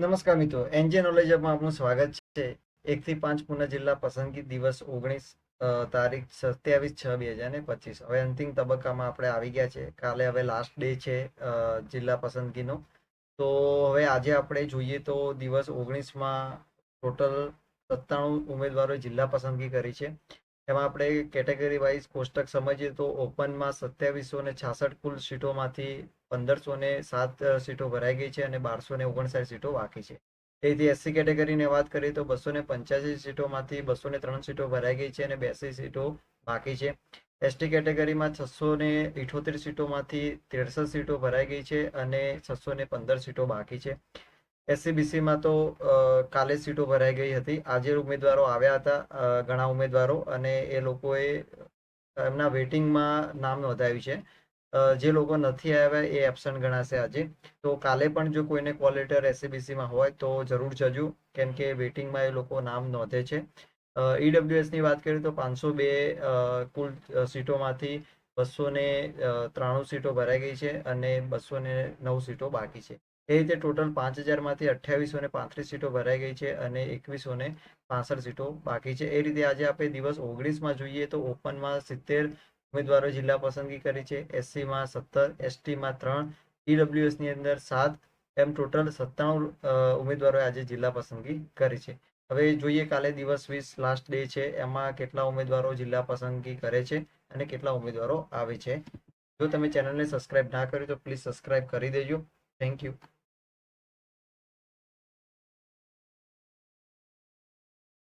નમસ્કાર મિત્રો, એનજે નોલેજમાં આપનું સ્વાગત છે. 1 થી 5 પુના જિલ્લા પસંદગી દિવસ 19 તારીખ 27/6/2025. હવે અંતિમ તબક્કામાં આપણે આવી ગયા છે. કાલે હવે લાસ્ટ ડે છે જિલ્લા પસંદગીનો. તો હવે આજે આપણે જોઈએ તો દિવસ 19માં ટોટલ 97 ઉમેદવારોએ જિલ્લા પસંદગી કરી છે. એમાં આપણે કેટેગરી વાઇઝ કોષ્ટક સમજીએ તો ઓપનમાં 2766 કુલ સીટોમાંથી 1507 સીટો ભરાઈ ગઈ છે અને 1259 સીટો બાકી છે. તેથી એસસી કેટેગરીની વાત કરીએ તો 285 સીટોમાંથી 203 સીટો ભરાઈ ગઈ છે અને 82 સીટો બાકી છે. એસટી કેટેગરીમાં 678 સીટોમાંથી 63 સીટો ભરાઈ ગઈ છે અને 615 સીટો બાકી છે. એસસીબીસીમાં તો કાલે સીટો ભરાઈ ગઈ હતી. આજે ઉમેદવારો આવ્યા હતા ઘણા ઉમેદવારો, અને એ લોકોએ એમના વેટિંગમાં નામ નોંધાવ્યું છે. જે લોકો નથી આવ્યા એ એબસન્ટ ગણાશે આજે. તો કાલે પણ જો કોઈને કોલ લેટર એસસીબીસીમાં હોય તો જરૂર જજો, કેમ કે વેટિંગમાં એ લોકો નામ નોંધે છે. ઈડબ્લ્યુએસની વાત કરીએ તો 502 કુલ સીટોમાંથી 293 સીટો ભરાઈ ગઈ છે અને 209 સીટો બાકી છે. એ રીતે ટોટલ 5000માંથી 2835 સીટો ભરાઈ ગઈ છે અને 2165 સીટો બાકી છે. એ રીતે આજે આપણે દિવસ 19માં જોઈએ તો ઓપનમાં 70 ઉમેદવારો જિલ્લા પસંદગી કરી છે. એસસીમાં 17, એસટીમાં 3, ઈડબ્લ્યુએસની અંદર 7, એમ ટોટલ 97 ઉમેદવારોએ આજે જિલ્લા પસંદગી કરી છે. હવે જોઈએ કાલે દિવસ 20 લાસ્ટ ડે છે, એમાં કેટલા ઉમેદવારો જિલ્લા પસંદગી કરે છે અને કેટલા ઉમેદવારો આવે છે. જો તમે ચેનલને સબસ્ક્રાઇબ ના કર્યું તો પ્લીઝ સબસ્ક્રાઇબ કરી દેજો. Thank you.